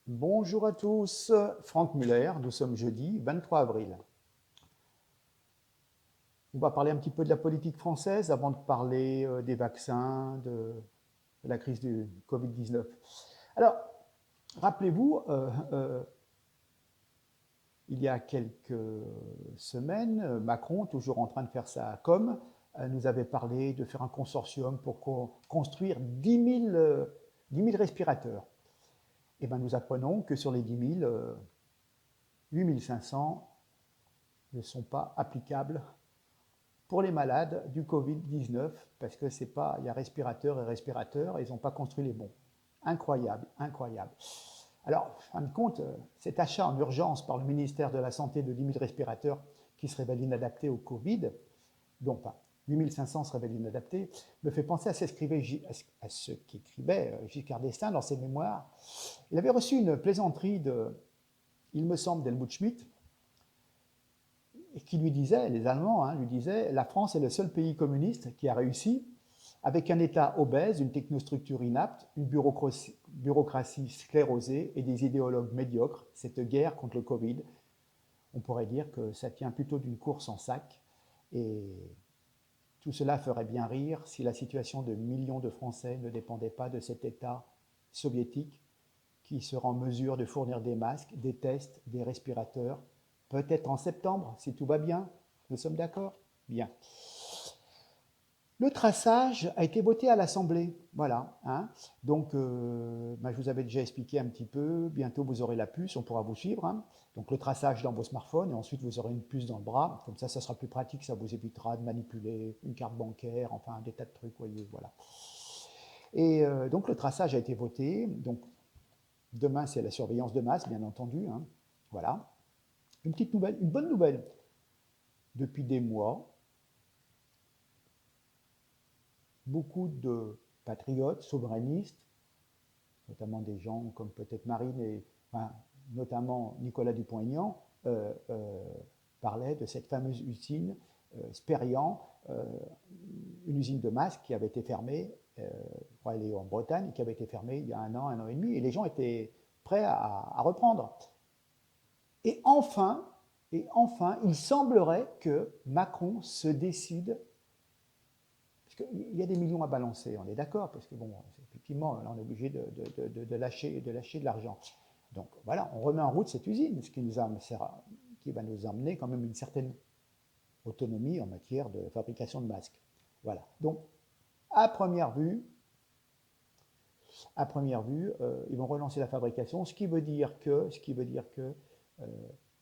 Bonjour à tous, Franck Muller, nous sommes jeudi 23 avril. On va parler un petit peu de la politique française avant de parler des vaccins, de la crise du Covid-19. Alors, rappelez-vous, il y a quelques semaines, Macron, toujours en train de faire sa com, nous avait parlé de faire un consortium pour construire 10 000 respirateurs. Et bien nous apprenons que sur les 10 000, 8 500 ne sont pas applicables pour les malades du Covid-19, parce que c'est pas, il y a respirateur et respirateur, et ils n'ont pas construit les bons. Incroyable, incroyable. Alors, en fin de compte, cet achat en urgence par le ministère de la Santé de 10 000 respirateurs qui se révèlent inadaptés au Covid, donc enfin, 8 500 se révèlent inadaptés, me fait penser à ce qu'écrivait Giscard d'Estaing dans ses mémoires. Il avait reçu une plaisanterie il me semble, d'Helmut Schmidt, et qui lui disait, les Allemands lui disaient, la France est le seul pays communiste qui a réussi, avec un État obèse, une technostructure inapte, une bureaucratie sclérosée et des idéologues médiocres, cette guerre contre le Covid. On pourrait dire que ça tient plutôt d'une course en sac, et tout cela ferait bien rire si la situation de millions de Français ne dépendait pas de cet État soviétique qui sera en mesure de fournir des masques, des tests, des respirateurs, peut-être en septembre, si tout va bien. Nous sommes d'accord? Bien. Le traçage a été voté à l'Assemblée. Voilà. Hein. Donc, je vous avais déjà expliqué un petit peu. Bientôt, vous aurez la puce, on pourra vous suivre. Hein. Donc, le traçage dans vos smartphones, et ensuite, vous aurez une puce dans le bras. Comme ça sera plus pratique. Ça vous évitera de manipuler une carte bancaire, enfin, des tas de trucs, voyez. Voilà. Et donc, le traçage a été voté. Donc, demain, c'est la surveillance de masse, bien entendu. Hein. Voilà. Une petite nouvelle, une bonne nouvelle. Depuis des mois, beaucoup de patriotes, souverainistes, notamment des gens comme peut-être Marine et enfin, notamment Nicolas Dupont-Aignan, parlaient de cette fameuse usine Sperian, une usine de masques qui avait été fermée, elle est en Bretagne, qui avait été fermée il y a un an et demi, et les gens étaient prêts à reprendre. Et enfin, il semblerait que Macron se décide, parce qu'il y a des millions à balancer, on est d'accord, parce que bon, effectivement, là, on est obligé de lâcher de l'argent. Donc voilà, on remet en route cette usine, ce qui va nous amener quand même une certaine autonomie en matière de fabrication de masques. Voilà. Donc, à première vue, ils vont relancer la fabrication, ce qui veut dire que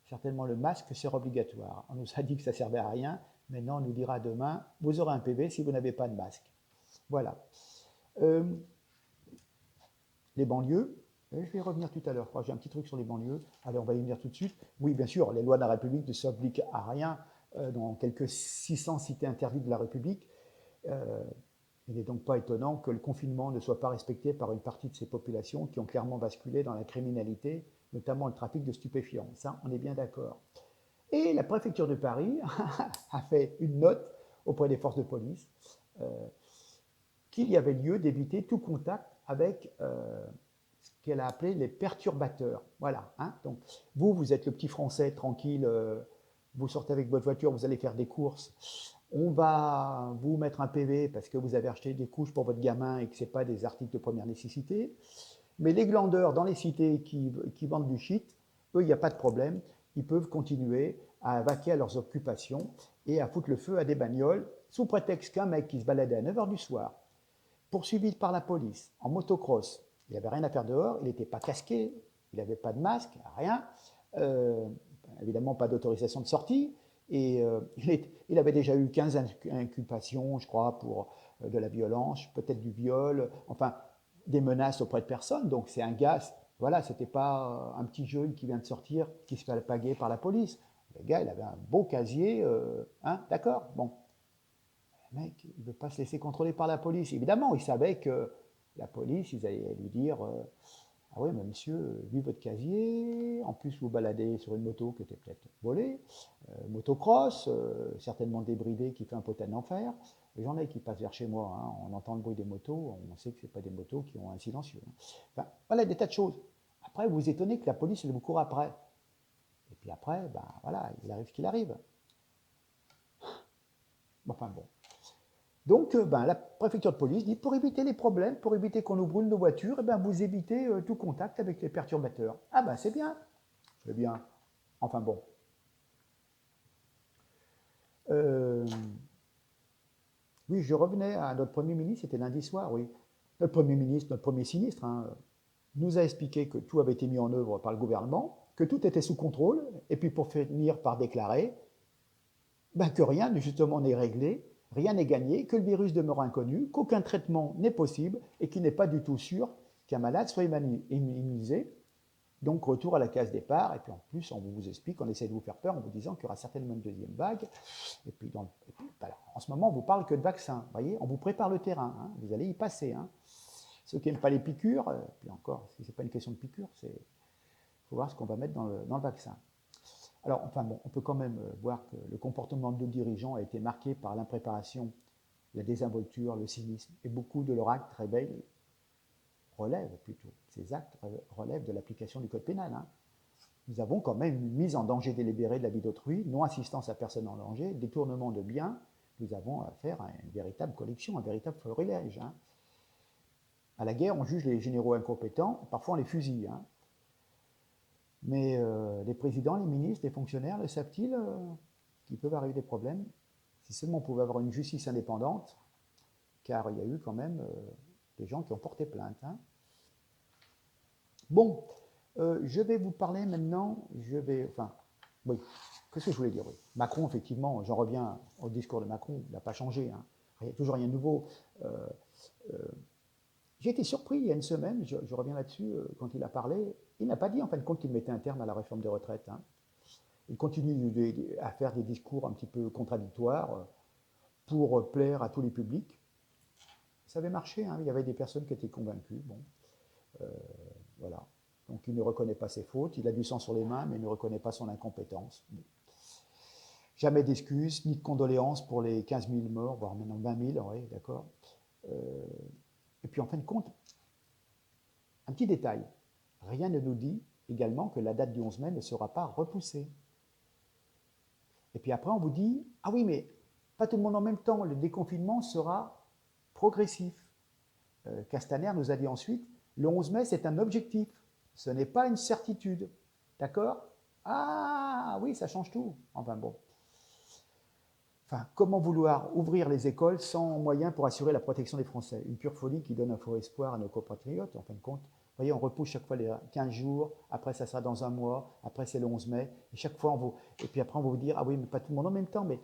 certainement le masque sera obligatoire. On nous a dit que ça ne servait à rien, maintenant on nous dira demain, vous aurez un PV si vous n'avez pas de masque. Voilà. Euh, les banlieues, je vais y revenir tout à l'heure, j'ai un petit truc sur les banlieues, allez on va y venir tout de suite. Oui bien sûr, les lois de la République ne s'appliquent à rien dans quelques 600 cités interdites de la République. Il n'est donc pas étonnant que le confinement ne soit pas respecté par une partie de ces populations qui ont clairement basculé dans la criminalité, notamment le trafic de stupéfiants. Ça, on est bien d'accord. Et la préfecture de Paris a fait une note auprès des forces de police euh, qu'il y avait lieu d'éviter tout contact avec ce qu'elle a appelé les perturbateurs. Voilà. Hein. Donc, vous êtes le petit Français tranquille, vous sortez avec votre voiture, vous allez faire des courses. On va vous mettre un PV parce que vous avez acheté des couches pour votre gamin et que ce n'est pas des articles de première nécessité. Mais les glandeurs dans les cités qui vendent du shit, eux, il n'y a pas de problème. Ils peuvent continuer à vaquer à leurs occupations et à foutre le feu à des bagnoles sous prétexte qu'un mec qui se baladait à 9 h du soir, poursuivi par la police en motocross, il n'avait rien à faire dehors, il n'était pas casqué, il n'avait pas de masque, rien, euh, évidemment pas d'autorisation de sortie, et il avait déjà eu 15 inculpations, je crois, pour de la violence, peut-être du viol, enfin des menaces auprès de personnes. Donc c'est un gars, voilà, c'était pas un petit jeune qui vient de sortir, qui se fait alpaguer par la police. Le gars, il avait un beau casier, hein, d'accord, bon. Le mec, il ne veut pas se laisser contrôler par la police. Évidemment, il savait que la police, ils allaient lui dire ah oui, mais monsieur, vu votre casier, en plus vous baladez sur une moto qui était peut-être volée, motocross, certainement débridée qui fait un potin d'enfer. J'en ai qui passent vers chez moi, hein, on entend le bruit des motos, on sait que ce pas des motos qui ont un silencieux. Hein. Enfin, voilà des tas de choses. Après, vous vous étonnez que la police vous court après. Et puis après, ben voilà, il arrive ce qu'il arrive. Enfin bon. Donc, ben, la préfecture de police dit, pour éviter les problèmes, pour éviter qu'on nous brûle nos voitures, eh ben, vous évitez tout contact avec les perturbateurs. Ah ben c'est bien. C'est bien. Enfin bon. Oui, je revenais à notre Premier ministre, c'était lundi soir, oui. Notre Premier ministre, notre Premier sinistre, hein, nous a expliqué que tout avait été mis en œuvre par le gouvernement, que tout était sous contrôle, et puis pour finir par déclarer ben, que rien justement n'est réglé, rien n'est gagné, que le virus demeure inconnu, qu'aucun traitement n'est possible et qu'il n'est pas du tout sûr qu'un malade soit immunisé. Donc retour à la case départ, et puis en plus on vous explique, on essaie de vous faire peur en vous disant qu'il y aura certainement une deuxième vague, et puis, voilà. En ce moment on ne vous parle que de vaccins, voyez, on vous prépare le terrain, hein, vous allez y passer. Hein. Ceux qui n'aiment pas les piqûres, puis encore, si ce n'est pas une question de piqûres, il faut voir ce qu'on va mettre dans le vaccin. Alors, enfin bon, on peut quand même voir que le comportement de nos dirigeants a été marqué par l'impréparation, la désinvolture, le cynisme, et beaucoup de leurs actes ces actes relèvent de l'application du code pénal. Hein. Nous avons quand même une mise en danger délibérée de la vie d'autrui, non-assistance à personne en danger, détournement de biens. Nous avons affaire à une véritable collection, un véritable florilège. Hein. À la guerre, on juge les généraux incompétents, parfois on les fusille. Hein. Mais les présidents, les ministres, les fonctionnaires, le savent-ils qu'il peut arriver des problèmes? Si seulement on pouvait avoir une justice indépendante, car il y a eu quand même des gens qui ont porté plainte. Hein. Bon, je vais vous parler maintenant, oui, qu'est-ce que je voulais dire? Oui. Macron, effectivement, j'en reviens au discours de Macron, il n'a pas changé, hein. Il n'y a toujours rien de nouveau. J'ai été surpris il y a une semaine, je reviens là-dessus, quand il a parlé, il n'a pas dit en fin de compte qu'il mettait un terme à la réforme des retraites. Hein. Il continue à faire des discours un petit peu contradictoires pour plaire à tous les publics. Ça avait marché, hein. Il y avait des personnes qui étaient convaincues. Bon, voilà. Donc il ne reconnaît pas ses fautes, il a du sang sur les mains, mais il ne reconnaît pas son incompétence. Bon. Jamais d'excuses, ni de condoléances pour les 15 000 morts, voire maintenant 20 000, oui, d'accord. Et puis en fin de compte, un petit détail, rien ne nous dit également que la date du 11 mai ne sera pas repoussée. Et puis après on vous dit, ah oui mais pas tout le monde en même temps, le déconfinement sera progressif. Castaner nous a dit ensuite, le 11 mai c'est un objectif, ce n'est pas une certitude. D'accord? Ah oui, ça change tout. Enfin bon. Enfin, comment vouloir ouvrir les écoles sans moyens pour assurer la protection des Français? Une pure folie qui donne un faux espoir à nos compatriotes, en fin de compte. Vous voyez, on repousse chaque fois les 15 jours, après ça sera dans un mois, après c'est le 11 mai, et chaque fois et puis après on va vous dire, ah oui, mais pas tout le monde en même temps, mais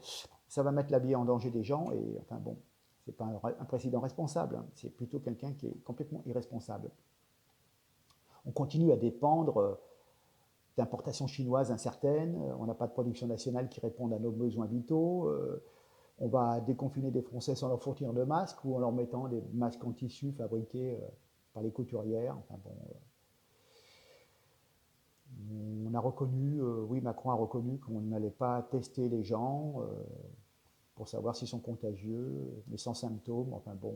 ça va mettre la vie en danger des gens, et enfin bon, c'est pas un président responsable, hein, c'est plutôt quelqu'un qui est complètement irresponsable. On continue à dépendre d'importations chinoises incertaines, on n'a pas de production nationale qui réponde à nos besoins vitaux, on va déconfiner des Français sans leur fournir de masques ou en leur mettant des masques en tissu fabriqués par les couturières. Enfin bon, on a reconnu, oui, Macron a reconnu qu'on n'allait pas tester les gens pour savoir s'ils sont contagieux, mais sans symptômes. Enfin bon,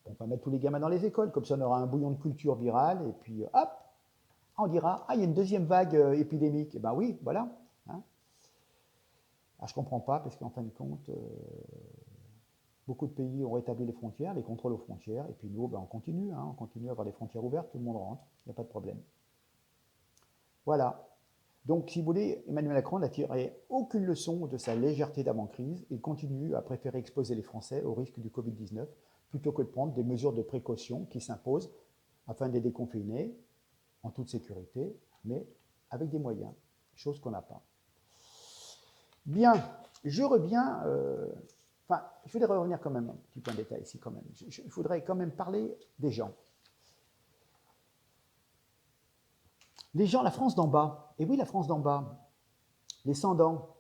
on va mettre tous les gamins dans les écoles, comme ça on aura un bouillon de culture virale, et puis hop, on dira, ah, il y a une deuxième vague épidémique. Eh bien oui, voilà. Hein. Alors je ne comprends pas, parce qu'en fin de compte, beaucoup de pays ont rétabli les frontières, les contrôles aux frontières, et puis nous, ben, on continue à avoir les frontières ouvertes, tout le monde rentre, il n'y a pas de problème. Voilà. Donc, si vous voulez, Emmanuel Macron n'a tiré aucune leçon de sa légèreté d'avant-crise. Il continue à préférer exposer les Français au risque du Covid-19 plutôt que de prendre des mesures de précaution qui s'imposent afin de les déconfiner en toute sécurité, mais avec des moyens, chose qu'on n'a pas. Bien, je reviens... Enfin, je voudrais revenir quand même un petit point de détail ici quand même. Je voudrais quand même parler des gens. Les gens, la France d'en bas. Et oui, la France d'en bas. Les sans-dents.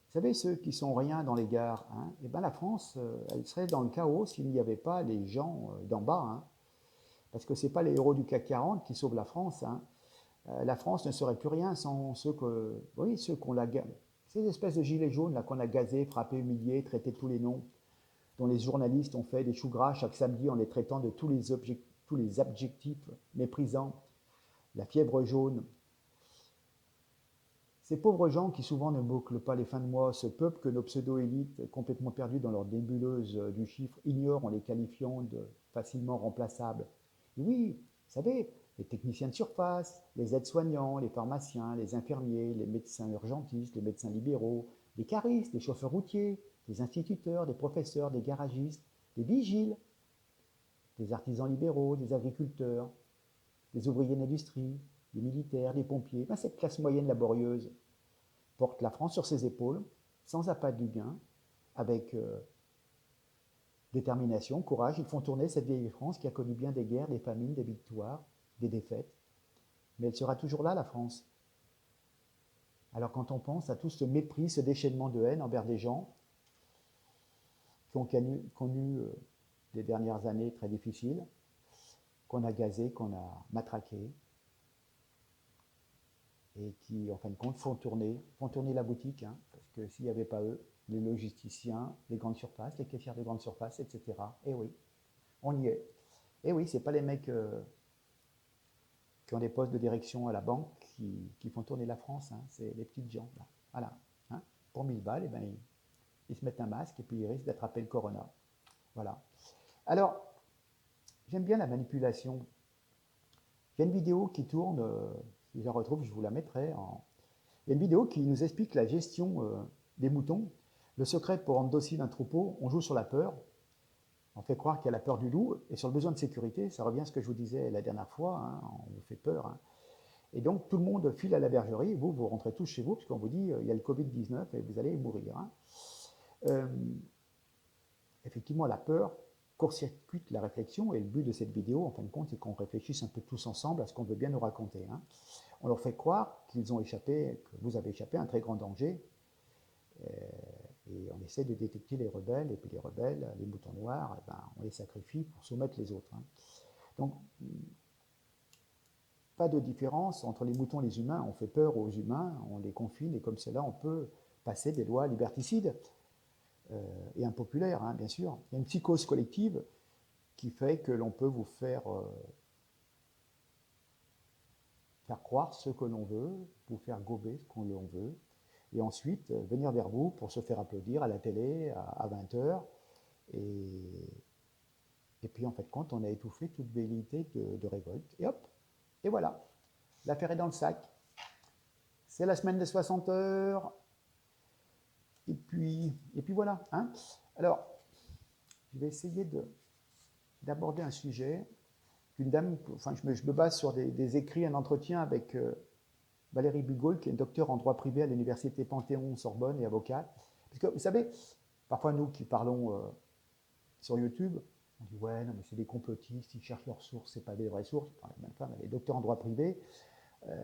Vous savez, ceux qui sont rien dans les gares. Hein, et bien la France, elle serait dans le chaos s'il n'y avait pas les gens d'en bas. Hein, parce que ce n'est pas les héros du CAC 40 qui sauvent la France. Hein. La France ne serait plus rien sans ceux qu'on la gagne. Ces espèces de gilets jaunes là qu'on a gazés, frappés, humiliés, traités de tous les noms, dont les journalistes ont fait des choux gras chaque samedi en les traitant de tous les objets, tous les adjectifs méprisants, la fièvre jaune. Ces pauvres gens qui souvent ne bouclent pas les fins de mois, ce peuple que nos pseudo-élites, complètement perdus dans leur nébuleuse du chiffre, ignorent en les qualifiant de facilement remplaçables. Et oui, vous savez, les techniciens de surface, les aides-soignants, les pharmaciens, les infirmiers, les médecins urgentistes, les médecins libéraux, les caristes, les chauffeurs routiers, les instituteurs, les professeurs, les garagistes, les vigiles, des artisans libéraux, des agriculteurs, des ouvriers d'industrie, des militaires, des pompiers. Ben, cette classe moyenne laborieuse porte la France sur ses épaules, sans appât du gain, avec détermination, courage. Ils font tourner cette vieille France qui a connu bien des guerres, des famines, des victoires, des défaites. Mais elle sera toujours là, la France. Alors quand on pense à tout ce mépris, ce déchaînement de haine envers des gens qui ont connu des dernières années très difficiles, qu'on a gazés, qu'on a matraqués, et qui, en fin de compte, font tourner la boutique, hein, parce que s'il n'y avait pas eux, les logisticiens, les grandes surfaces, les caissières de grandes surfaces, etc. Et oui, on y est. Et oui, ce n'est pas les mecs qui ont des postes de direction à la banque qui font tourner la France, hein, c'est les petites gens. Là. Voilà. Hein. Pour 1000 balles, eh ben, ils se mettent un masque et puis ils risquent d'attraper le corona. Voilà. Alors, j'aime bien la manipulation. Il y a une vidéo qui tourne, si je la retrouve, je vous la mettrai. Il y a une vidéo qui nous explique la gestion des moutons. Le secret pour rendre docile un troupeau, on joue sur la peur. On fait croire qu'il y a la peur du loup. Et sur le besoin de sécurité, ça revient à ce que je vous disais la dernière fois, hein, on vous fait peur. Hein. Et donc, tout le monde file à la bergerie. Vous rentrez tous chez vous, parce qu'on vous dit il y a le Covid-19 et vous allez mourir. Hein. Effectivement, la peur court-circuite la réflexion, et le but de cette vidéo, en fin de compte, c'est qu'on réfléchisse un peu tous ensemble à ce qu'on veut bien nous raconter. Hein. On leur fait croire qu'ils ont échappé, que vous avez échappé à un très grand danger, et on essaie de détecter les rebelles, et puis les rebelles, les moutons noirs, eh ben, on les sacrifie pour soumettre les autres. Hein. Donc, pas de différence entre les moutons et les humains, on fait peur aux humains, on les confine, et comme cela, on peut passer des lois liberticides et impopulaires, hein, bien sûr. Il y a une psychose collective qui fait que l'on peut vous faire croire ce que l'on veut, vous faire gober ce qu'on veut, et ensuite venir vers vous pour se faire applaudir à la télé à 20h. Et puis en fait, compte, on a étouffé toute velléité de révolte. Et hop, et voilà, l'affaire est dans le sac. C'est la semaine des 60 heures. Et puis voilà. Hein. Alors, je vais essayer d'aborder un sujet qu'une dame, enfin je me base sur des écrits, un entretien avec Valérie Bugol, qui est docteur en droit privé à l'université Panthéon-Sorbonne et avocate. Parce que vous savez, parfois nous qui parlons sur YouTube, on dit ouais, non mais c'est des complotistes, ils cherchent leurs sources, c'est pas des vraies sources. Enfin, la même femme, elle est docteur en droit privé,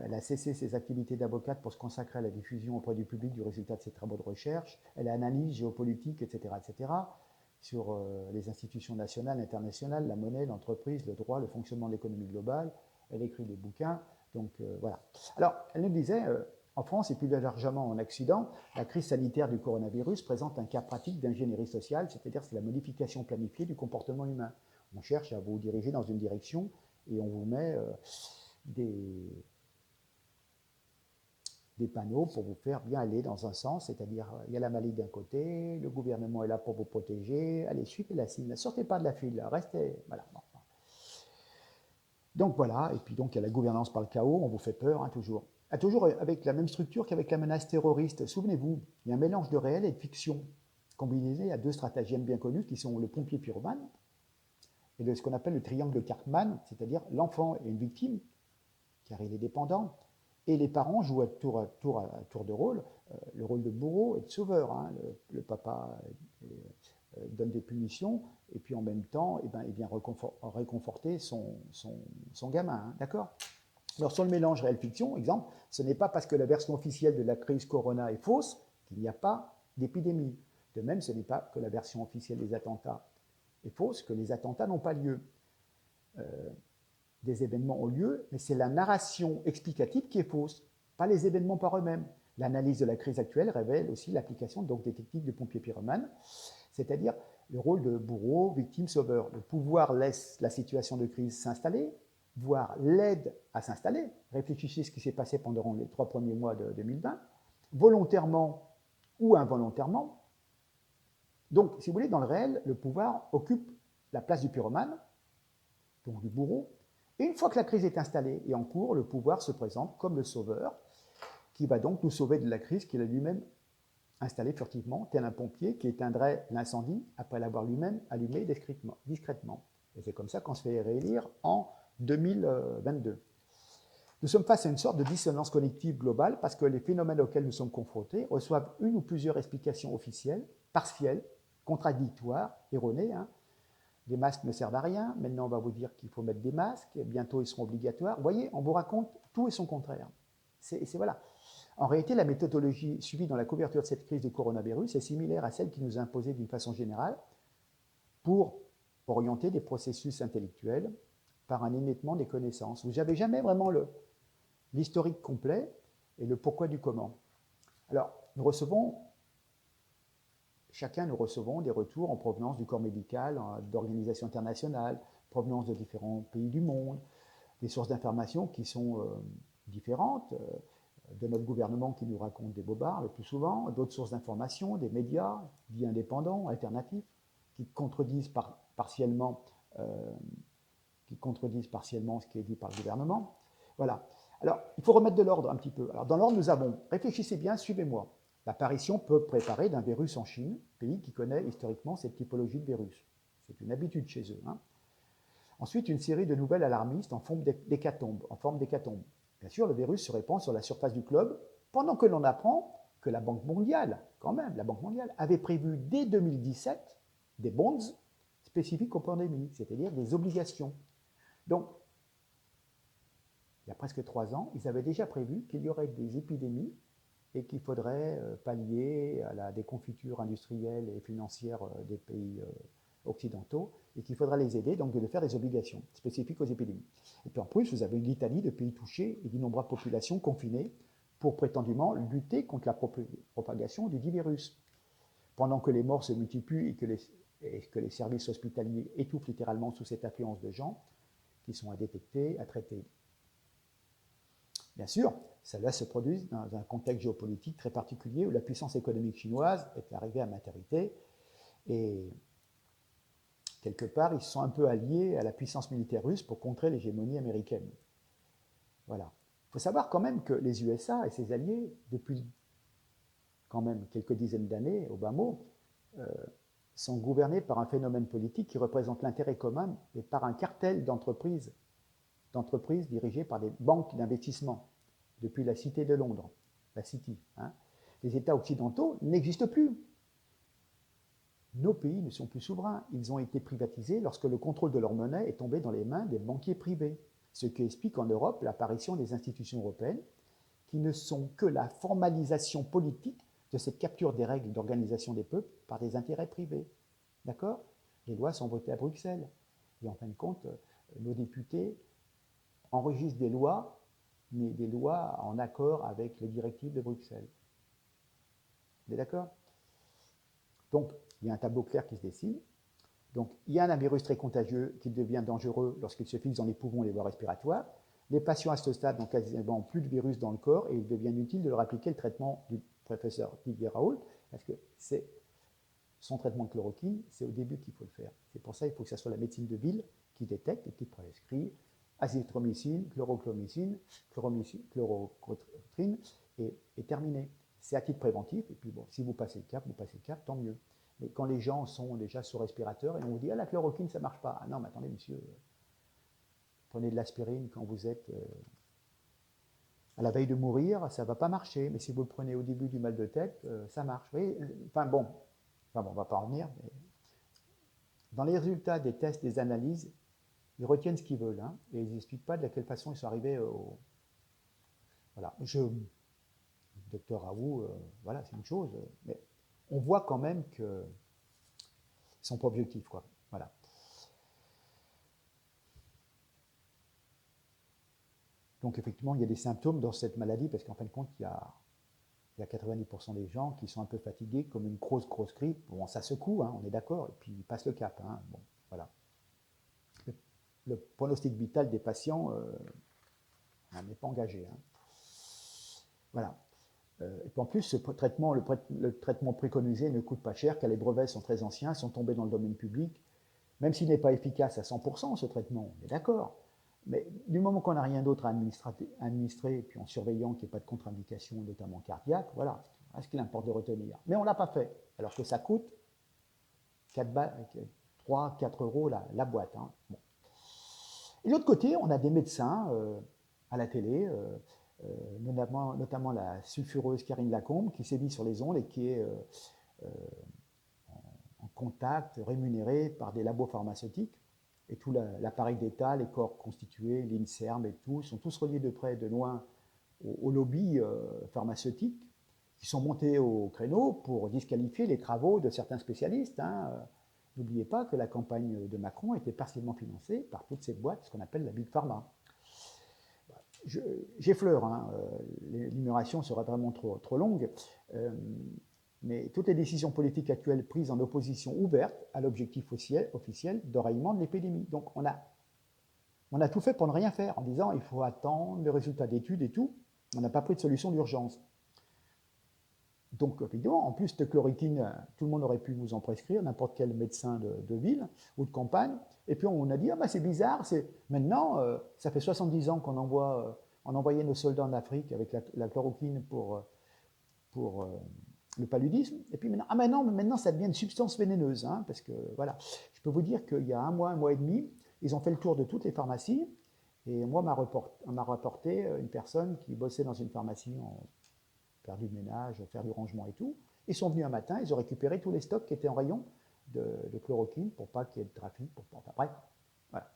elle a cessé ses activités d'avocate pour se consacrer à la diffusion auprès du public du résultat de ses travaux de recherche. Elle analyse géopolitique, etc., sur les institutions nationales, internationales, la monnaie, l'entreprise, le droit, le fonctionnement de l'économie globale. Elle écrit des bouquins. Donc voilà. Alors, elle nous disait, en France et plus largement en Occident, la crise sanitaire du coronavirus présente un cas pratique d'ingénierie sociale, c'est-à-dire c'est la modification planifiée du comportement humain. On cherche à vous diriger dans une direction et on vous met des panneaux pour vous faire bien aller dans un sens, c'est-à-dire il y a la maladie d'un côté, le gouvernement est là pour vous protéger, allez, suivez la cible, ne sortez pas de la file, restez, voilà. Donc voilà, et puis donc il y a la gouvernance par le chaos, on vous fait peur, hein, toujours. Toujours avec la même structure qu'avec la menace terroriste. Souvenez-vous, il y a un mélange de réel et de fiction, combiné à deux stratagèmes bien connus qui sont le pompier pyromane et ce qu'on appelle le triangle de Cartman, c'est-à-dire l'enfant est une victime, car il est dépendant, et les parents jouent à tour de rôle, le rôle de bourreau et de sauveur. Hein. Le papa donne des punitions, et puis en même temps, eh ben, il vient réconforter son gamin. Hein. D'accord ? Alors sur le mélange réel-fiction, exemple, ce n'est pas parce que la version officielle de la crise Corona est fausse qu'il n'y a pas d'épidémie. De même, ce n'est pas que la version officielle des attentats est fausse que les attentats n'ont pas lieu. Des événements ont lieu, mais c'est la narration explicative qui est fausse, pas les événements par eux-mêmes. L'analyse de la crise actuelle révèle aussi l'application donc des techniques de pompier pyromane, c'est-à-dire le rôle de bourreau, victime, sauveur. Le pouvoir laisse la situation de crise s'installer, voire l'aide à s'installer. Réfléchissez à ce qui s'est passé pendant les 3 premiers mois de 2020, volontairement ou involontairement. Donc, si vous voulez, dans le réel, le pouvoir occupe la place du pyromane, donc du bourreau. Et une fois que la crise est installée et en cours, le pouvoir se présente comme le sauveur, qui va donc nous sauver de la crise qu'il a lui-même installée furtivement, tel un pompier qui éteindrait l'incendie après l'avoir lui-même allumé discrètement. Et c'est comme ça qu'on se fait réélire en 2022. Nous sommes face à une sorte de dissonance cognitive globale parce que les phénomènes auxquels nous sommes confrontés reçoivent une ou plusieurs explications officielles, partielles, contradictoires, erronées. Les masques ne servent à rien, maintenant on va vous dire qu'il faut mettre des masques, bientôt ils seront obligatoires. Vous voyez, on vous raconte tout et son contraire. Voilà. En réalité, la méthodologie suivie dans la couverture de cette crise du coronavirus est similaire à celle qui nous est imposée d'une façon générale pour orienter des processus intellectuels par un émiettement des connaissances. Vous n'avez jamais vraiment l'historique complet et le pourquoi du comment. Alors, chacun nous recevons des retours en provenance du corps médical, d'organisations internationales, provenance de différents pays du monde, des sources d'informations qui sont différentes, de notre gouvernement qui nous raconte des bobards le plus souvent, d'autres sources d'informations, des médias dits indépendants, alternatifs, qui contredisent partiellement ce qui est dit par le gouvernement. Voilà. Alors, il faut remettre de l'ordre un petit peu. Alors, dans l'ordre, nous avons, réfléchissez bien, suivez-moi, l'apparition peu préparée d'un virus en Chine, pays qui connaît historiquement cette typologie de virus. C'est une habitude chez eux. Ensuite, une série de nouvelles alarmistes en forme d'hécatombe. Bien sûr, le virus se répand sur la surface du globe, pendant que l'on apprend que la Banque mondiale, avait prévu dès 2017 des bonds spécifiques aux pandémies, c'est-à-dire des obligations. Donc, il y a presque 3 ans, ils avaient déjà prévu qu'il y aurait des épidémies et qu'il faudrait pallier à la déconfiture industrielle et financière des pays occidentaux et qu'il faudra les aider, donc de faire des obligations spécifiques aux épidémies. Et puis en plus, vous avez l'Italie de pays touchés et d'innombrables populations confinées pour prétendument lutter contre la propagation du dit virus. Pendant que les morts se multiplient et que les services hospitaliers étouffent littéralement sous cette affluence de gens qui sont à détecter, à traiter. Bien sûr, cela se produit dans un contexte géopolitique très particulier où la puissance économique chinoise est arrivée à maturité et quelque part, ils se sont un peu alliés à la puissance militaire russe pour contrer l'hégémonie américaine. Voilà. Il faut savoir quand même que les USA et ses alliés, depuis quand même quelques dizaines d'années, au bas mot, sont gouvernés par un phénomène politique qui représente l'intérêt commun et par un cartel d'entreprises dirigées par des banques d'investissement depuis la Cité de Londres, la City. Les États occidentaux n'existent plus. Nos pays ne sont plus souverains. Ils ont été privatisés lorsque le contrôle de leur monnaie est tombé dans les mains des banquiers privés, ce qui explique en Europe l'apparition des institutions européennes qui ne sont que la formalisation politique de cette capture des règles d'organisation des peuples par des intérêts privés. D'accord? Les lois sont votées à Bruxelles. Et en fin de compte, nos députés enregistrent des lois, mais des lois en accord avec les directives de Bruxelles. Vous êtes d'accord? Donc, il y a un tableau clair qui se dessine. Donc, il y a un virus très contagieux qui devient dangereux lorsqu'il se fixe dans les poumons et les voies respiratoires. Les patients à ce stade n'ont quasiment plus de virus dans le corps et il devient inutile de leur appliquer le traitement du professeur Didier Raoult parce que c'est son traitement de chloroquine, c'est au début qu'il faut le faire. C'est pour ça qu'il faut que ce soit la médecine de ville qui détecte et qui prescrit azithromycine, chlorochlomycine, chloroquine et terminé. C'est à titre préventif, et puis bon, si vous passez le cap, tant mieux. Mais quand les gens sont déjà sous respirateur et on vous dit « Ah, la chloroquine, ça ne marche pas ». Ah non, mais attendez, monsieur, prenez de l'aspirine quand vous êtes à la veille de mourir, ça ne va pas marcher. Mais si vous le prenez au début du mal de tête, ça marche. Vous voyez, bon, on ne va pas en venir. Mais dans les résultats des tests, des analyses, ils retiennent ce qu'ils veulent et ils n'expliquent pas de quelle façon ils sont arrivés au... Voilà. Docteur Raoult, voilà, c'est une chose, mais on voit quand même qu'ils ne sont pas objectifs, quoi. Voilà. Donc effectivement, il y a des symptômes dans cette maladie, parce qu'en fin de compte, il y a il y a 90% des gens qui sont un peu fatigués, comme une grosse grippe. Bon, ça secoue, hein, on est d'accord, et puis ils passent le cap. Hein. Bon, voilà. Le pronostic vital des patients n'est pas engagé. Hein. Voilà. Et puis en plus, le traitement préconisé ne coûte pas cher, car les brevets sont très anciens, sont tombés dans le domaine public. Même s'il n'est pas efficace à 100%, ce traitement, on est d'accord. Mais du moment qu'on n'a rien d'autre à administrer, puis en surveillant qu'il n'y ait pas de contre-indication, notamment cardiaque, voilà, ce qu'il importe de retenir. Mais on ne l'a pas fait, alors que ça coûte 3, 4 euros la boîte. Hein. Bon. Et de l'autre côté, on a des médecins à la télé, notamment la sulfureuse Karine Lacombe, qui sévit sur les ondes et qui est en contact, rémunérée par des labos pharmaceutiques. Et tout l'appareil d'État, les corps constitués, l'INSERM et tout, sont tous reliés de près et de loin au lobby pharmaceutique, qui sont montés au créneau pour disqualifier les travaux de certains spécialistes. Hein. N'oubliez pas que la campagne de Macron était partiellement financée par toutes ces boîtes, ce qu'on appelle la Big Pharma. J'effleure, hein, l'énumération sera vraiment trop longue, mais toutes les décisions politiques actuelles prises en opposition ouverte à l'objectif officiel d'enrayement de l'épidémie. Donc on a tout fait pour ne rien faire, en disant il faut attendre le résultat d'études et tout. On n'a pas pris de solution d'urgence. Donc, évidemment, en plus de chloroquine, tout le monde aurait pu vous en prescrire, n'importe quel médecin de ville ou de campagne. Et puis, on a dit, ah ben, c'est bizarre, maintenant, ça fait 70 ans qu'on envoyait nos soldats en Afrique avec la chloroquine pour le paludisme. Et puis, maintenant, ça devient une substance vénéneuse. Hein, parce que, voilà, je peux vous dire qu'il y a un mois et demi, ils ont fait le tour de toutes les pharmacies. Et moi, on m'a rapporté une personne qui bossait dans une pharmacie faire du ménage, faire du rangement et tout. Ils sont venus un matin, ils ont récupéré tous les stocks qui étaient en rayon de chloroquine pour pas qu'il y ait de trafic. Enfin bref, voilà.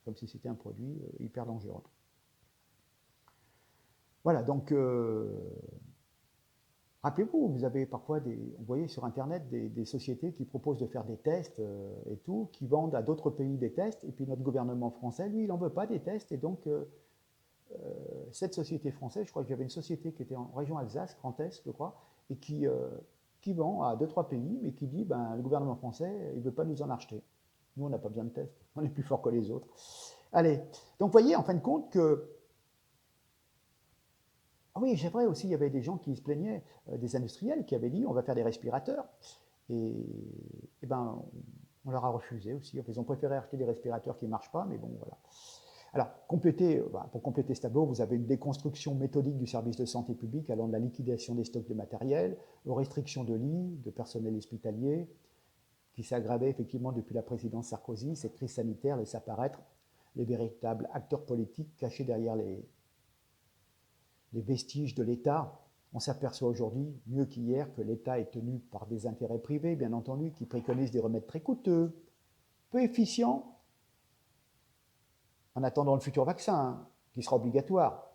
Comme si c'était un produit hyper dangereux. Voilà, donc rappelez-vous, vous avez parfois vous voyez sur Internet des sociétés qui proposent de faire des tests et tout, qui vendent à d'autres pays des tests, et puis notre gouvernement français, lui, il n'en veut pas des tests, et donc cette société française, je crois qu'il y avait une société qui était en région Alsace, Grand Est, je crois, et qui vend à 2-3 pays, mais qui dit, le gouvernement français, il ne veut pas nous en acheter. Nous, on n'a pas besoin de tests, on est plus fort que les autres. Allez, donc vous voyez, en fin de compte, que... Ah oui, c'est vrai aussi, il y avait des gens qui se plaignaient, des industriels, qui avaient dit, on va faire des respirateurs, et on leur a refusé aussi. Ils ont préféré acheter des respirateurs qui ne marchent pas, mais bon, voilà. Alors, pour compléter ce tableau, vous avez une déconstruction méthodique du service de santé publique allant de la liquidation des stocks de matériel aux restrictions de lits, de personnel hospitalier, qui s'est aggravée effectivement depuis la présidence Sarkozy. Cette crise sanitaire laisse apparaître les véritables acteurs politiques cachés derrière les vestiges de l'État. On s'aperçoit aujourd'hui, mieux qu'hier, que l'État est tenu par des intérêts privés, bien entendu, qui préconisent des remèdes très coûteux, peu efficients, en attendant le futur vaccin, qui sera obligatoire.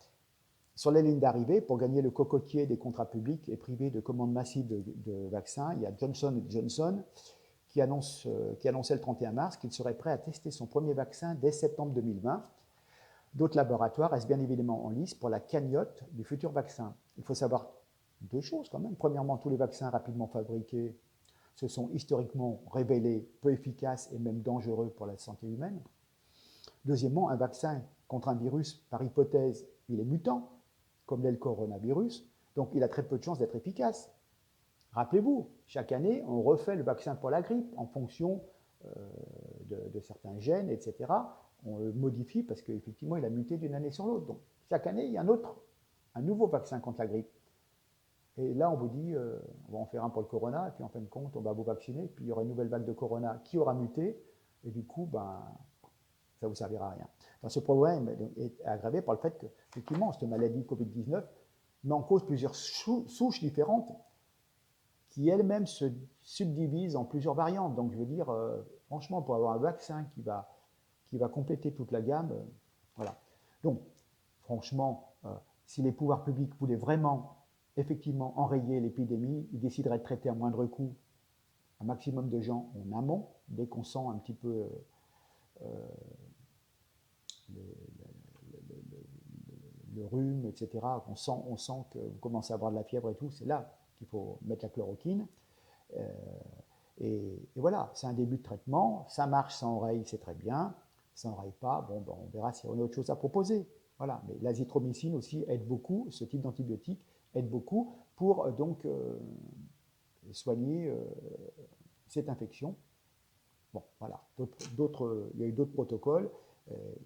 Sur les lignes d'arrivée, pour gagner le cocotier des contrats publics et privés de commandes massives de vaccins, il y a Johnson & Johnson qui annonçait le 31 mars qu'il serait prêt à tester son premier vaccin dès septembre 2020. D'autres laboratoires restent bien évidemment en lice pour la cagnotte du futur vaccin. Il faut savoir deux choses quand même. Premièrement, tous les vaccins rapidement fabriqués se sont historiquement révélés peu efficaces et même dangereux pour la santé humaine. Deuxièmement, un vaccin contre un virus, par hypothèse, il est mutant, comme l'est le coronavirus, donc il a très peu de chances d'être efficace. Rappelez-vous, chaque année, on refait le vaccin pour la grippe en fonction de certains gènes, etc. On le modifie parce qu'effectivement, il a muté d'une année sur l'autre. Donc, chaque année, il y a un nouveau vaccin contre la grippe. Et là, on vous dit, on va en faire un pour le corona, et puis en fin de compte, on va vous vacciner, puis il y aura une nouvelle vague de corona qui aura muté, et du coup, ça ne vous servira à rien. Donc, ce problème est aggravé par le fait que, effectivement, cette maladie Covid-19 met en cause plusieurs souches différentes qui elles-mêmes se subdivisent en plusieurs variantes. Donc, je veux dire, franchement, pour avoir un vaccin qui va compléter toute la gamme, voilà. Donc, franchement, si les pouvoirs publics voulaient vraiment, effectivement, enrayer l'épidémie, ils décideraient de traiter à moindre coût un maximum de gens en amont, dès qu'on sent un petit peu le rhume, etc., on sent que vous commencez à avoir de la fièvre et tout, c'est là qu'il faut mettre la chloroquine. Et voilà, c'est un début de traitement, ça marche, ça enraye, c'est très bien, ça n'enraye pas, bon, ben, on verra s'il y a une autre chose à proposer. Voilà, mais l'azithromycine aussi aide beaucoup, ce type d'antibiotique aide beaucoup pour soigner cette infection. Bon, voilà, il y a eu d'autres protocoles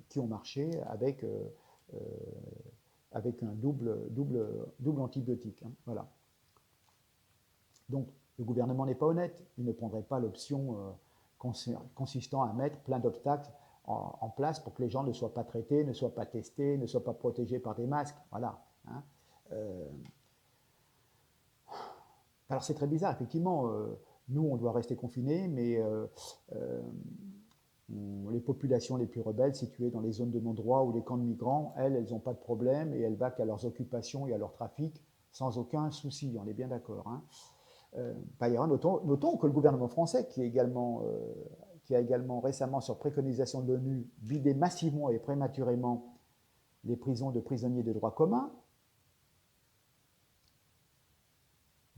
qui ont marché avec un double antibiotique. Hein, voilà. Donc, le gouvernement n'est pas honnête. Il ne prendrait pas l'option consistant à mettre plein d'obstacles en place pour que les gens ne soient pas traités, ne soient pas testés, ne soient pas protégés par des masques. Voilà. Hein. Alors, c'est très bizarre, effectivement. Nous, on doit rester confinés, mais les populations les plus rebelles situées dans les zones de non-droit ou les camps de migrants, elles n'ont pas de problème et elles vaquent à leurs occupations et à leur trafic sans aucun souci, on est bien d'accord. Hein. Par ailleurs, notons que le gouvernement français, qui a également récemment, sur préconisation de l'ONU, vidé massivement et prématurément les prisons de prisonniers de droit commun,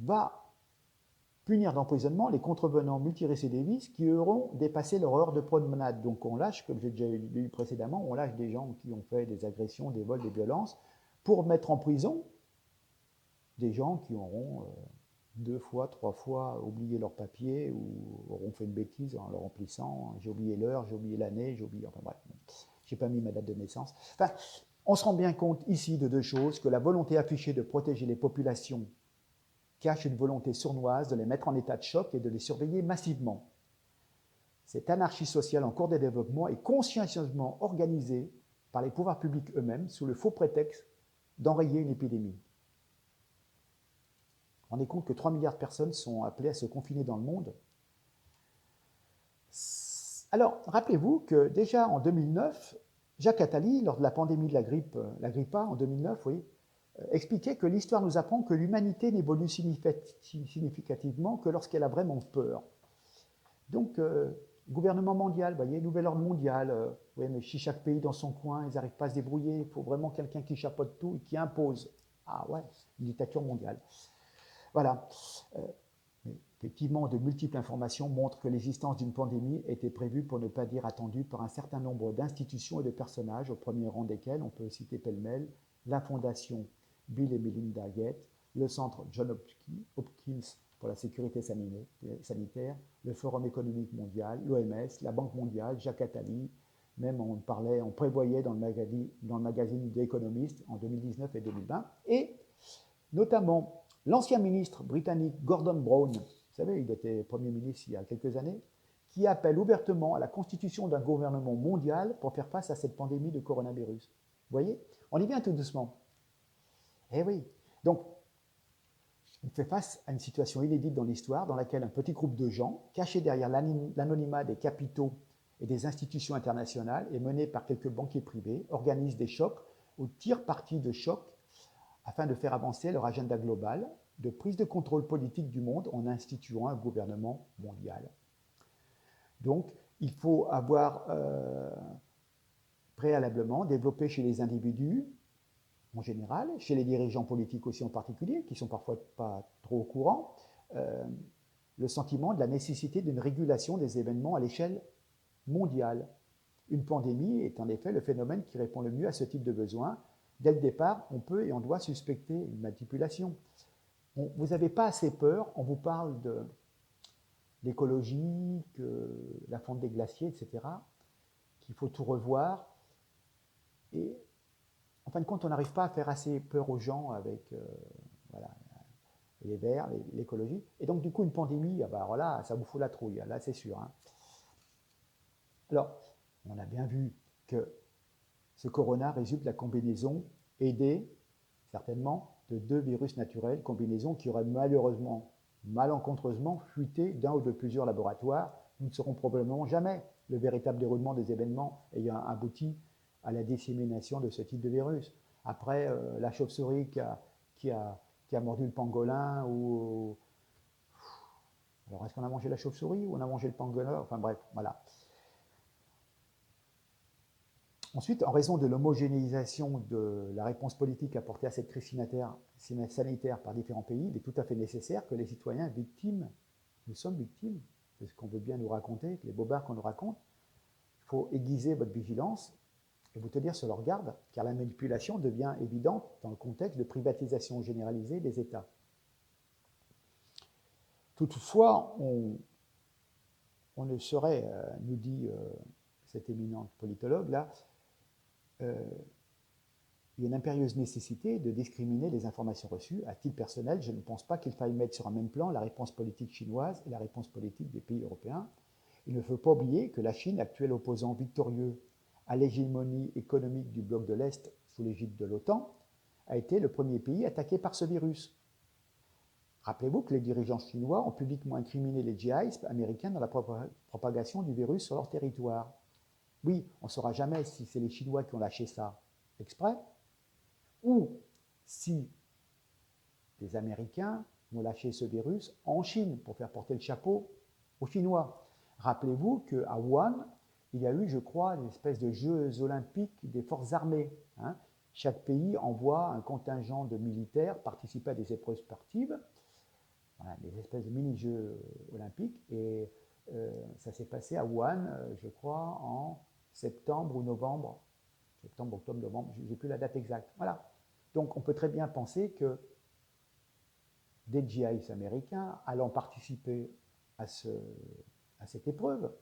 va punir d'emprisonnement les contrevenants multirécidivistes qui auront dépassé leur heure de promenade. Donc on lâche, comme j'ai déjà lu précédemment, on lâche des gens qui ont fait des agressions, des vols, des violences, pour mettre en prison des gens qui auront 2 fois, 3 fois oublié leur papier ou auront fait une bêtise en le remplissant. J'ai oublié l'heure, j'ai oublié l'année, j'ai oublié... Enfin bref, j'ai pas mis ma date de naissance. Enfin, on se rend bien compte ici de deux choses, que la volonté affichée de protéger les populations cache une volonté sournoise de les mettre en état de choc et de les surveiller massivement. Cette anarchie sociale en cours de développement est consciencieusement organisée par les pouvoirs publics eux-mêmes sous le faux prétexte d'enrayer une épidémie. On est compte que 3 milliards de personnes sont appelées à se confiner dans le monde. Alors, rappelez-vous que déjà en 2009, Jacques Attali, lors de la pandémie de la grippe A en 2009, oui, expliquait que l'histoire nous apprend que l'humanité n'évolue significativement que lorsqu'elle a vraiment peur. Donc, gouvernement mondial, vous voyez, nouvel ordre mondial, oui, mais si chaque pays dans son coin, ils n'arrivent pas à se débrouiller, il faut vraiment quelqu'un qui chapeaute tout et qui impose. Ah ouais, une dictature mondiale. Voilà. Mais effectivement, de multiples informations montrent que l'existence d'une pandémie était prévue, pour ne pas dire attendue, par un certain nombre d'institutions et de personnages, au premier rang desquels on peut citer pêle-mêle la Fondation Bill et Melinda Gates, le Centre John Hopkins pour la sécurité sanitaire, le Forum économique mondial, l'OMS, la Banque mondiale, Jacques Attali, même on prévoyait dans le magazine The Economist en 2019 et 2020, et notamment l'ancien ministre britannique Gordon Brown, vous savez, il était Premier ministre il y a quelques années, qui appelle ouvertement à la constitution d'un gouvernement mondial pour faire face à cette pandémie de coronavirus. Vous voyez, on y vient tout doucement. Eh oui, donc on fait face à une situation inédite dans l'histoire dans laquelle un petit groupe de gens, cachés derrière l'anonymat des capitaux et des institutions internationales et menés par quelques banquiers privés, organisent des chocs ou tirent parti de chocs afin de faire avancer leur agenda global de prise de contrôle politique du monde en instituant un gouvernement mondial. Donc, il faut avoir préalablement développé chez les individus, en général, chez les dirigeants politiques aussi en particulier, qui sont parfois pas trop au courant, le sentiment de la nécessité d'une régulation des événements à l'échelle mondiale. Une pandémie est en effet le phénomène qui répond le mieux à ce type de besoin. Dès le départ, on peut et on doit suspecter une manipulation. Vous n'avez pas assez peur, on vous parle d'écologie, la fonte des glaciers, etc., qu'il faut tout revoir. Et en fin de compte, on n'arrive pas à faire assez peur aux gens avec voilà, les verts, l'écologie. Et donc, du coup, une pandémie, ah bah, alors là, ça vous fout la trouille, là, c'est sûr. Hein. Alors, on a bien vu que ce corona résulte de la combinaison aidée, certainement, de 2 virus naturels, combinaison qui aurait malheureusement, malencontreusement, fuité d'un ou de plusieurs laboratoires. Nous ne saurons probablement jamais le véritable déroulement des événements ayant abouti à la dissémination de ce type de virus. Après, la chauve-souris qui a mordu le pangolin, ou... Alors, est-ce qu'on a mangé la chauve-souris ou on a mangé le pangolin? Enfin bref, voilà. Ensuite, en raison de l'homogénéisation de la réponse politique apportée à cette crise sanitaire par différents pays, il est tout à fait nécessaire que les citoyens victimes, nous sommes victimes de ce qu'on veut bien nous raconter, les bobards qu'on nous raconte, il faut aiguiser votre vigilance et vous tenir sur leur garde, car la manipulation devient évidente dans le contexte de privatisation généralisée des États. Toutefois, on ne saurait, nous dit cette éminente politologue-là, il y a une impérieuse nécessité de discriminer les informations reçues. À titre personnel, je ne pense pas qu'il faille mettre sur un même plan la réponse politique chinoise et la réponse politique des pays européens. Il ne faut pas oublier que la Chine, actuel opposant victorieux à l'hégémonie économique du bloc de l'Est sous l'égide de l'OTAN, a été le premier pays attaqué par ce virus. Rappelez-vous que les dirigeants chinois ont publiquement incriminé les djihadistes américains dans la propagation du virus sur leur territoire. Oui, on ne saura jamais si c'est les Chinois qui ont lâché ça exprès, ou si les Américains ont lâché ce virus en Chine pour faire porter le chapeau aux Chinois. Rappelez-vous qu'à Wuhan, il y a eu, je crois, une espèce de Jeux olympiques des forces armées. Hein. Chaque pays envoie un contingent de militaires participer à des épreuves sportives, voilà, des espèces de mini-jeux olympiques, et ça s'est passé à Wuhan, je crois, en septembre ou novembre. Septembre, octobre, novembre, je n'ai plus la date exacte. Voilà. Donc on peut très bien penser que des djihadistes américains allant participer à cette épreuve,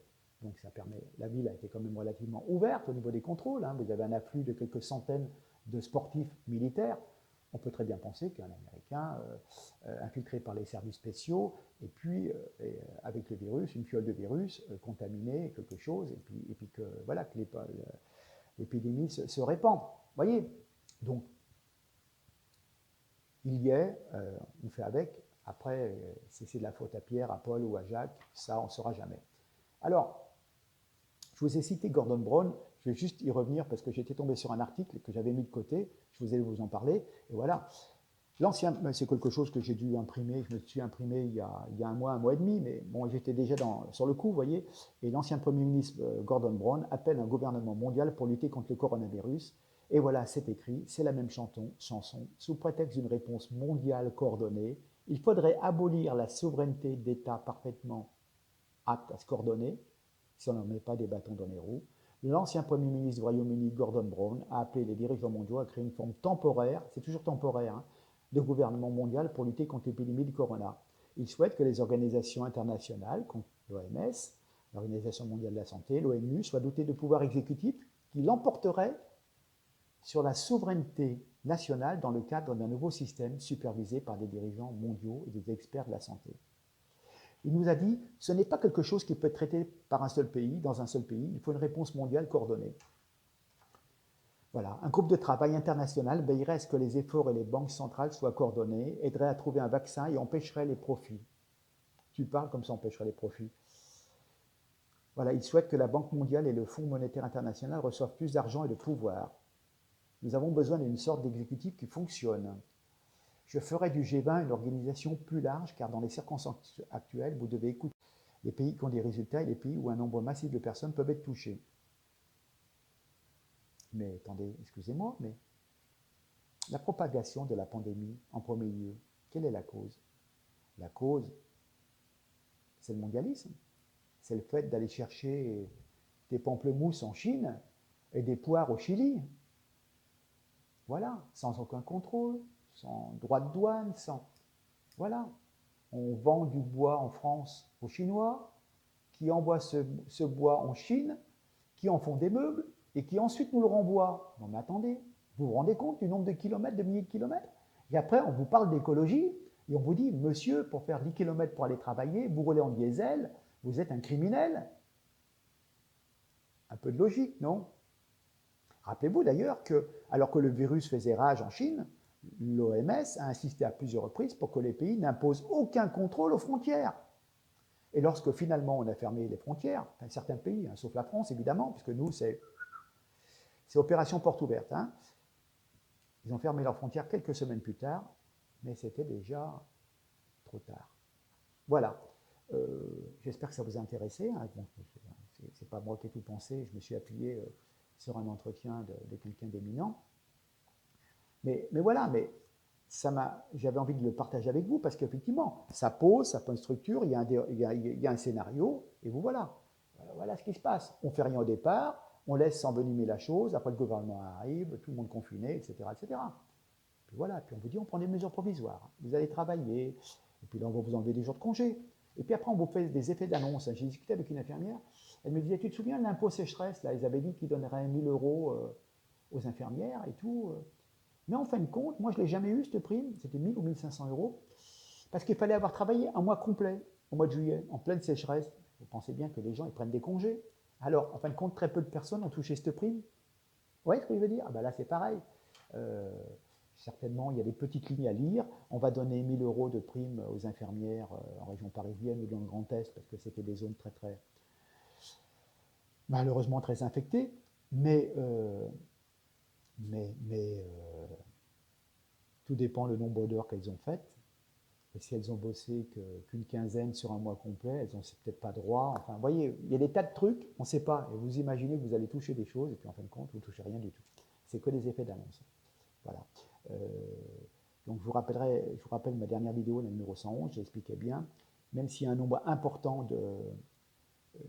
donc ça permet, la ville a été quand même relativement ouverte au niveau des contrôles, hein, vous avez un afflux de quelques centaines de sportifs militaires, on peut très bien penser qu'un Américain infiltré par les services spéciaux, et puis avec le virus, une fiole de virus, contaminé quelque chose, et puis que, voilà, que l'épidémie se répand. Vous voyez? Donc, il y est, on fait avec. Après, si c'est de la faute à Pierre, à Paul ou à Jacques, ça, on ne saura jamais. Alors, je vous ai cité Gordon Brown, je vais juste y revenir parce que j'étais tombé sur un article que j'avais mis de côté, je vous ai vous en parler, et voilà. L'ancien, c'est quelque chose que j'ai dû imprimer, je me suis imprimé il y a un mois et demi, mais bon, j'étais déjà sur le coup, vous voyez, et l'ancien Premier ministre Gordon Brown appelle un gouvernement mondial pour lutter contre le coronavirus, et voilà, c'est écrit, c'est la même chanson, sous prétexte d'une réponse mondiale coordonnée, il faudrait abolir la souveraineté d'États parfaitement aptes à se coordonner, si on n'en met pas des bâtons dans les roues. L'ancien Premier ministre du Royaume-Uni, Gordon Brown, a appelé les dirigeants mondiaux à créer une forme temporaire, c'est toujours temporaire, hein, de gouvernement mondial pour lutter contre l'épidémie du corona. Il souhaite que les organisations internationales, comme l'OMS, l'Organisation mondiale de la santé, l'ONU, soient dotées de pouvoirs exécutifs qui l'emporteraient sur la souveraineté nationale dans le cadre d'un nouveau système supervisé par des dirigeants mondiaux et des experts de la santé. Il nous a dit, ce n'est pas quelque chose qui peut être traité par un seul pays, dans un seul pays, il faut une réponse mondiale coordonnée. Voilà, un groupe de travail international veillerait à ce que les efforts et les banques centrales soient coordonnés, aiderait à trouver un vaccin et empêcherait les profits. Tu parles comme ça empêcherait les profits. Voilà, il souhaite que la Banque mondiale et le Fonds monétaire international reçoivent plus d'argent et de pouvoir. Nous avons besoin d'une sorte d'exécutif qui fonctionne. Je ferai du G20 une organisation plus large, car dans les circonstances actuelles, vous devez écouter les pays qui ont des résultats et les pays où un nombre massif de personnes peuvent être touchées. Mais attendez, excusez-moi, mais la propagation de la pandémie, en premier lieu, quelle est la cause? La cause, c'est le mondialisme. C'est le fait d'aller chercher des pamplemousses en Chine et des poires au Chili. Voilà, sans aucun contrôle, sans droit de douane, sans... Voilà, on vend du bois en France aux Chinois, qui envoient ce bois en Chine, qui en font des meubles, et qui ensuite nous le renvoient. Non mais attendez, vous vous rendez compte du nombre de kilomètres, de milliers de kilomètres? Et après, on vous parle d'écologie, et on vous dit, monsieur, pour faire 10 kilomètres pour aller travailler, vous roulez en diesel, vous êtes un criminel. Un peu de logique, non? Rappelez-vous d'ailleurs que, alors que le virus faisait rage en Chine, l'OMS a insisté à plusieurs reprises pour que les pays n'imposent aucun contrôle aux frontières. Et lorsque finalement on a fermé les frontières, enfin, certains pays, hein, sauf la France évidemment, puisque nous c'est opération porte ouverte, hein, ils ont fermé leurs frontières quelques semaines plus tard, mais c'était déjà trop tard. Voilà, j'espère que ça vous a intéressé, hein. Bon, c'est pas moi qui ai tout pensé, je me suis appuyé sur un entretien de quelqu'un d'éminent. Mais voilà, j'avais envie de le partager avec vous parce qu'effectivement, ça pose une structure, il y a un scénario, et vous voilà. Voilà ce qui se passe. On ne fait rien au départ, on laisse s'envenimer la chose, après le gouvernement arrive, tout le monde confiné, etc. etc. Puis voilà, puis on vous dit on prend des mesures provisoires, vous allez travailler, et puis là on va vous enlever des jours de congé. Et puis après on vous fait des effets d'annonce. J'ai discuté avec une infirmière, elle me disait, tu te souviens de l'impôt sécheresse, là, ils avaient dit qu'ils donneraient 1000 euros aux infirmières et tout. Mais en fin de compte, moi je ne l'ai jamais eu cette prime, c'était 1000 ou 1500 euros, parce qu'il fallait avoir travaillé un mois complet, au mois de juillet, en pleine sécheresse. Vous pensez bien que les gens ils prennent des congés. Alors, en fin de compte, très peu de personnes ont touché cette prime. Vous voyez ce que je veux dire? Ah ben là, c'est pareil. Euh, certainement, il y a des petites lignes à lire. On va donner 1000 euros de prime aux infirmières en région parisienne ou dans le Grand Est, parce que c'était des zones très, malheureusement très infectées. Mais tout dépend le nombre d'heures qu'elles ont faites. Et si elles ont bossé qu'une quinzaine sur un mois complet, elles n'ont peut-être pas droit. Enfin, vous voyez, il y a des tas de trucs, on ne sait pas. Et vous imaginez que vous allez toucher des choses, et puis en fin de compte, vous ne touchez rien du tout. C'est que des effets d'annonce. Voilà. Donc je vous rappelle ma dernière vidéo, la numéro 111, j'expliquais bien, même s'il y a un nombre important de...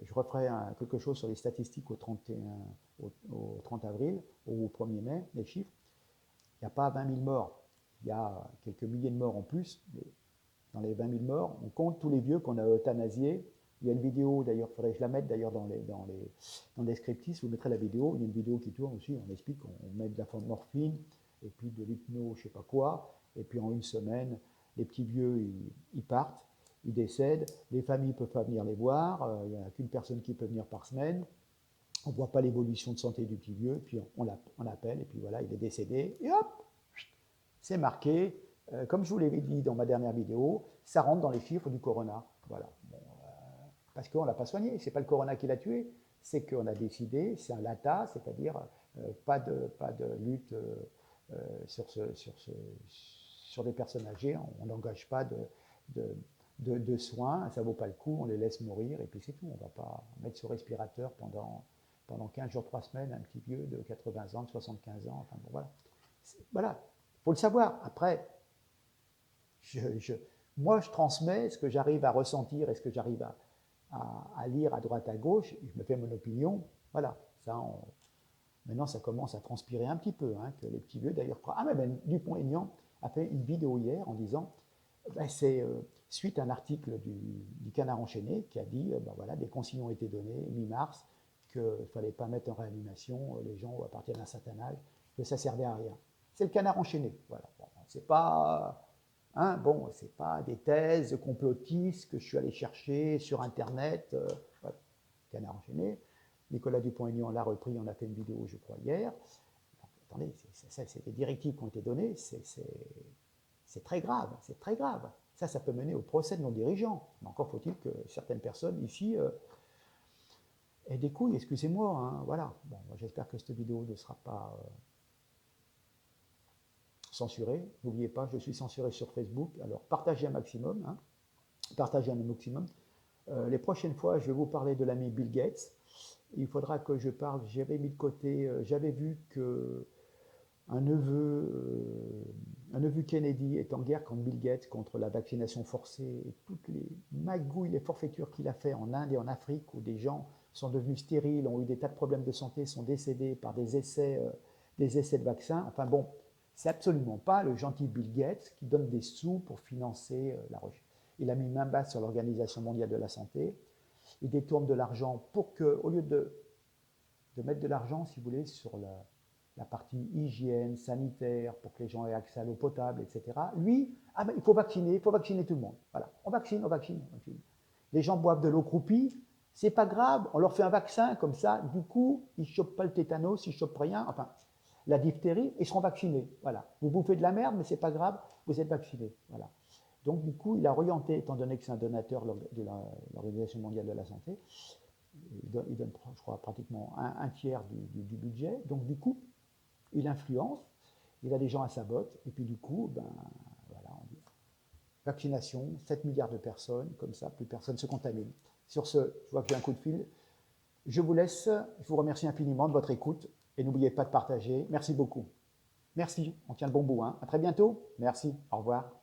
je referai quelque chose sur les statistiques au 30 avril ou au 1er mai, les chiffres. Il n'y a pas 20 000 morts, il y a quelques milliers de morts en plus, mais dans les 20 000 morts, on compte tous les vieux qu'on a euthanasiés. Il y a une vidéo, d'ailleurs, il faudrait que je la mette d'ailleurs dans le descriptif, vous mettrez la vidéo, il y a une vidéo qui tourne aussi, on explique, on met de la morphine, et puis de l'hypno, je ne sais pas quoi, et puis en une semaine, les petits vieux, ils partent, ils décèdent, les familles ne peuvent pas venir les voir, il n'y a qu'une personne qui peut venir par semaine, on ne voit pas l'évolution de santé du petit vieux, puis on appelle, et puis voilà, il est décédé, et hop, c'est marqué, comme je vous l'avais dit dans ma dernière vidéo, ça rentre dans les chiffres du corona. Voilà. Bon, parce qu'on ne l'a pas soigné. Ce n'est pas le corona qui l'a tué, c'est qu'on a décidé, c'est un LATA, c'est-à-dire pas de lutte sur des personnes âgées. On n'engage pas de soins, ça ne vaut pas le coup, on les laisse mourir et puis c'est tout. On ne va pas mettre sur respirateur pendant 15 jours, 3 semaines, un petit vieux de 80 ans, de 75 ans. Enfin bon, voilà. Voilà. Il faut le savoir. Après, moi, je transmets ce que j'arrive à ressentir et ce que j'arrive à lire à droite, à gauche. Je me fais mon opinion. Voilà. Maintenant, ça commence à transpirer un petit peu. Hein, que les petits vieux, d'ailleurs. Ah, mais ben, Dupont-Aignan a fait une vidéo hier en disant ben, c'est suite à un article du Canard enchaîné qui a dit ben, voilà, des consignes ont été données mi-mars qu'il ne fallait pas mettre en réanimation les gens à partir d'un certain âge, que ça ne servait à rien. C'est le Canard enchaîné. Voilà. Bon, c'est pas, hein, bon, c'est pas des thèses complotistes que je suis allé chercher sur Internet. Voilà. Canard enchaîné. Nicolas Dupont-Aignan l'a repris, on a fait une vidéo, je crois, hier. Donc, attendez, c'est des directives qui ont été données, c'est très grave, c'est très grave. Ça peut mener au procès de nos dirigeants. Mais encore faut-il que certaines personnes ici aient des couilles, excusez-moi. Hein, voilà. Bon, j'espère que cette vidéo ne sera pas censuré. N'oubliez pas, je suis censuré sur Facebook. Alors partagez un maximum. Hein, partagez un maximum. Les prochaines fois, je vais vous parler de l'ami Bill Gates. Il faudra que je parle. J'avais mis de côté, j'avais vu que un neveu Kennedy est en guerre contre Bill Gates, contre la vaccination forcée et toutes les magouilles, les forfaitures qu'il a fait en Inde et en Afrique, où des gens sont devenus stériles, ont eu des tas de problèmes de santé, sont décédés par des essais de vaccins. Enfin bon, c'est absolument pas le gentil Bill Gates qui donne des sous pour financer la recherche. Il a mis main basse sur l'Organisation mondiale de la santé. Il détourne de l'argent pour que, au lieu de mettre de l'argent, si vous voulez, sur la partie hygiène, sanitaire, pour que les gens aient accès à l'eau potable, etc. Lui, ah ben, il faut vacciner tout le monde. Voilà, on vaccine. Les gens boivent de l'eau croupie, c'est pas grave, on leur fait un vaccin comme ça, du coup, ils ne chopent pas le tétanos, ils ne chopent rien, enfin, la diphtérie, ils seront vaccinés. Voilà. Vous bouffez de la merde, mais c'est pas grave, vous êtes vaccinés. Voilà. Donc, du coup, il a orienté, étant donné que c'est un donateur de l'Organisation mondiale de la santé, il donne je crois, pratiquement un tiers du budget. Donc, du coup, il influence, il a des gens à sa botte, et puis du coup, ben, voilà, on dit vaccination, 7 milliards de personnes, comme ça, plus personne ne se contamine. Sur ce, je vois que j'ai un coup de fil. Je vous laisse, je vous remercie infiniment de votre écoute. et n'oubliez pas de partager. Merci beaucoup. Merci, on tient le bon bout. Hein. À très bientôt. Merci, au revoir.